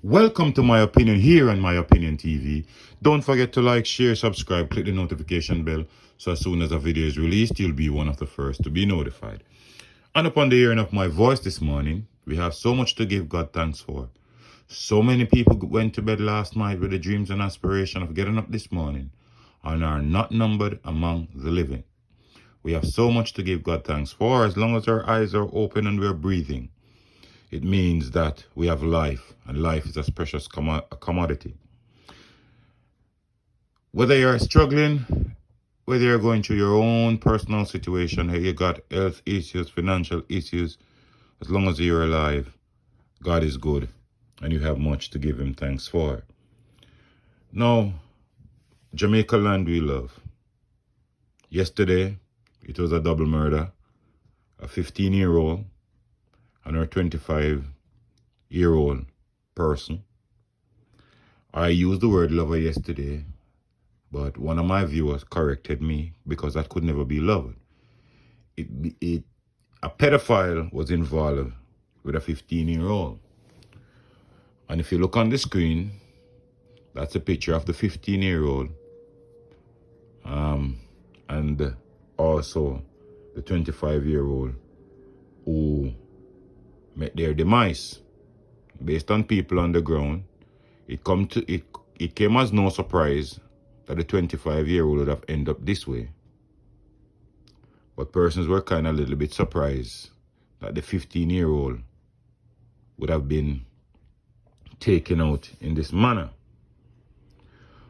Welcome to My Opinion here on My Opinion TV. Don't forget to like, share, subscribe, click the notification bell so as soon as a video is released, you'll be one of the first to be notified. And upon the hearing of my voice this morning, we have so much to give God thanks for. So many people went to bed last night with the dreams and aspiration of getting up this morning and are not numbered among the living. We have so much to give God thanks for as long as our eyes are open and we're breathing. It means that we have life, and life is a precious commodity. Whether you're struggling, whether you're going through your own personal situation, you got health issues, financial issues, as long as you're alive, God is good, and you have much to give him thanks for. Now, Jamaica land we love. Yesterday, it was a double murder. A 15-year-old and her 25-year-old person. I used the word lover yesterday, but one of my viewers corrected me because that could never be love. A pedophile was involved with a 15-year-old. And if you look on the screen, that's a picture of the 15-year-old and also the 25-year-old who met their demise. Based on people on the ground, it came as no surprise that the 25-year-old would have ended up this way. But persons were kind of a little bit surprised that the 15-year-old would have been taken out in this manner.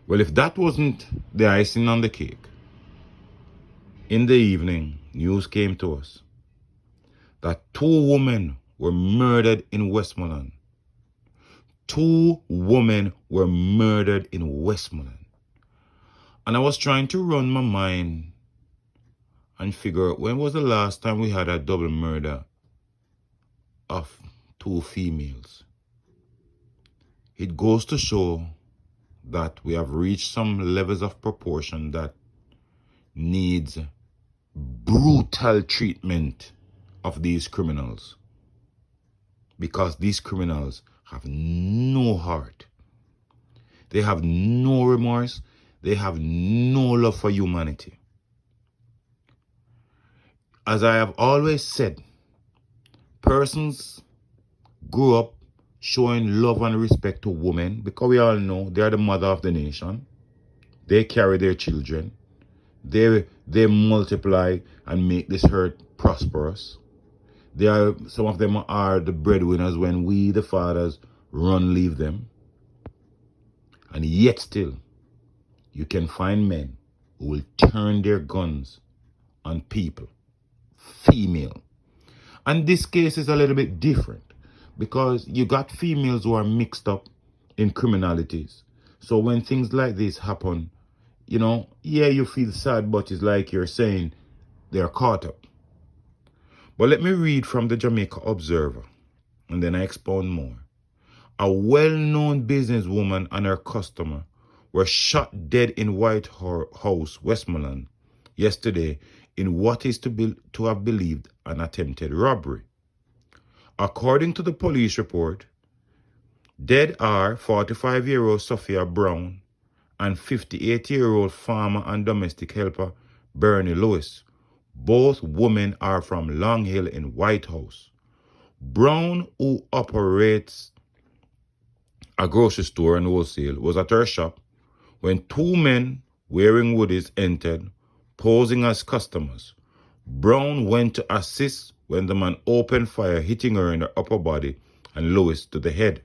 Well, if that wasn't the icing on the cake, in the evening, news came to us that 2 women were murdered in Westmoreland. 2 women were murdered in Westmoreland. And I was trying to run my mind and figure out when was the last time we had a double murder of 2 females. It goes to show that we have reached some levels of proportion that needs brutal treatment of these criminals, because these criminals have no heart. They have no remorse. They have no love for humanity. As I have always said, persons grew up showing love and respect to women because we all know they are the mother of the nation. They carry their children. They multiply and make this earth prosperous. Some of them are the breadwinners when we, the fathers, leave them. And yet still, you can find men who will turn their guns on people, female. And this case is a little bit different because you got females who are mixed up in criminalities. So when things like this happen, you feel sad, but it's like you're saying they're caught up. But let me read from the Jamaica Observer, and then I expound more. A well-known businesswoman and her customer were shot dead in White House, Westmoreland, yesterday in what is to have believed an attempted robbery. According to the police report, dead are 45-year-old Sophia Brown and 58-year-old farmer and domestic helper Bernie Lewis. Both women are from Long Hill in White House. Brown, who operates a grocery store and wholesale, was at her shop when 2 men wearing hoodies entered, posing as customers. Brown went to assist when the man opened fire, hitting her in the upper body and Lewis to the head.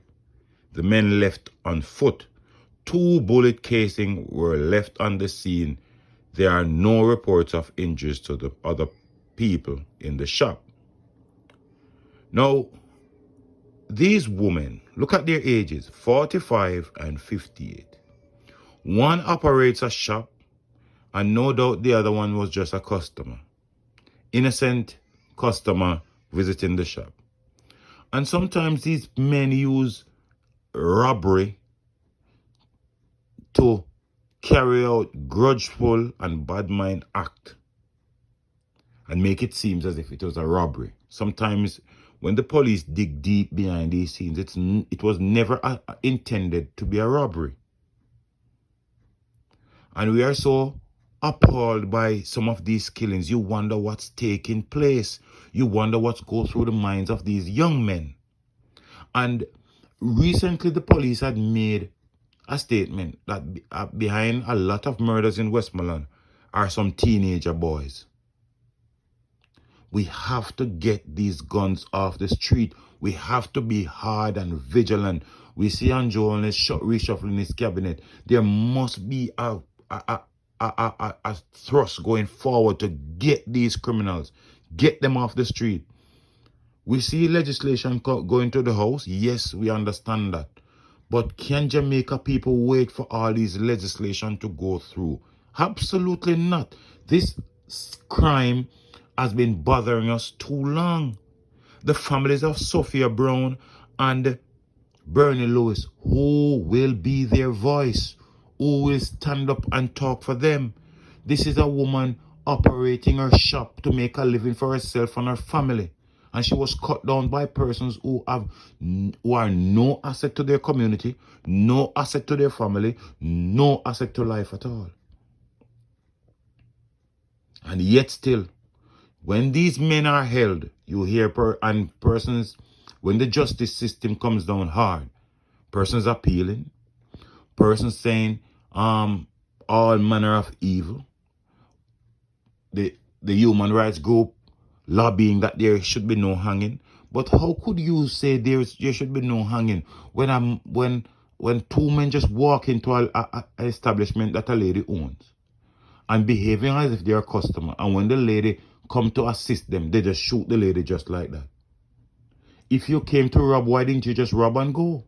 The men left on foot. 2 bullet casings were left on the scene. There are no reports of injuries to the other people in the shop. Now, these women, look at their ages, 45 and 58. One operates a shop, and no doubt the other one was just a customer. Innocent customer visiting the shop. And sometimes these men use robbery to carry out grudgeful and bad mind act and make it seem as if it was a robbery. Sometimes when the police dig deep behind these scenes, it was never intended to be a robbery. And we are so appalled by some of these killings. You wonder what's taking place. You wonder what's going through the minds of these young men. And recently the police had made a statement that behind a lot of murders in Westmoreland are some teenager boys. We have to get these guns off the street. We have to be hard and vigilant. We see Andrew on his reshuffling his cabinet. There must be a thrust going forward to get these criminals, get them off the street. We see legislation going to the House. Yes, we understand that. But can Jamaica people wait for all these legislation to go through? Absolutely not. This crime has been bothering us too long. The families of Sophia Brown and Bernie Lewis, who will be their voice? Who will stand up and talk for them? This is a woman operating her shop to make a living for herself and her family. And she was cut down by persons who are no asset to their community, no asset to their family, no asset to life at all. And yet still, when these men are held, you hear persons, when the justice system comes down hard, persons appealing, persons saying all manner of evil. The human rights group lobbying that there should be no hanging. But how could you say there should be no hanging when two men just walk into an establishment that a lady owns and behaving as if they're a customer, and when the lady come to assist them, they just shoot the lady just like that? If you came to rob, why didn't you just rob and go?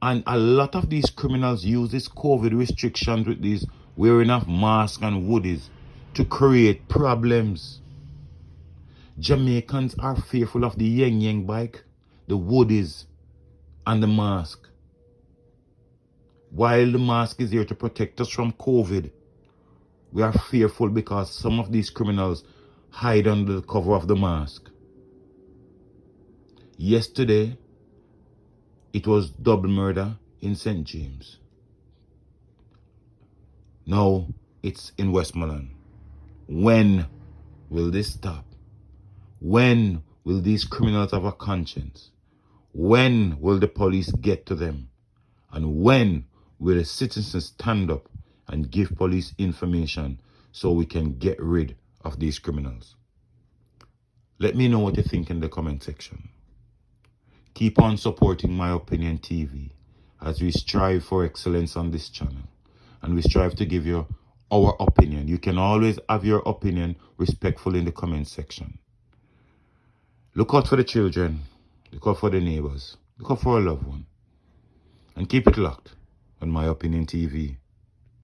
And a lot of these criminals use this COVID restrictions with these wearing of masks and woodies to create problems. Jamaicans are fearful of the yang bike, the woodies, and the mask. While the mask is here to protect us from COVID, we are fearful because some of these criminals hide under the cover of the mask. Yesterday, it was double murder in St. James. Now, it's in Westmoreland. When will this stop? When will these criminals have a conscience? When will the police get to them? And when will the citizens stand up and give police information so we can get rid of these criminals? Let me know what you think in the comment section. Keep on supporting My Opinion TV as we strive for excellence on this channel. And we strive to give you our opinion. You can always have your opinion respectful in the comment section. Look out for the children. Look out for the neighbors. Look out for a loved one. And keep it locked on My Opinion TV.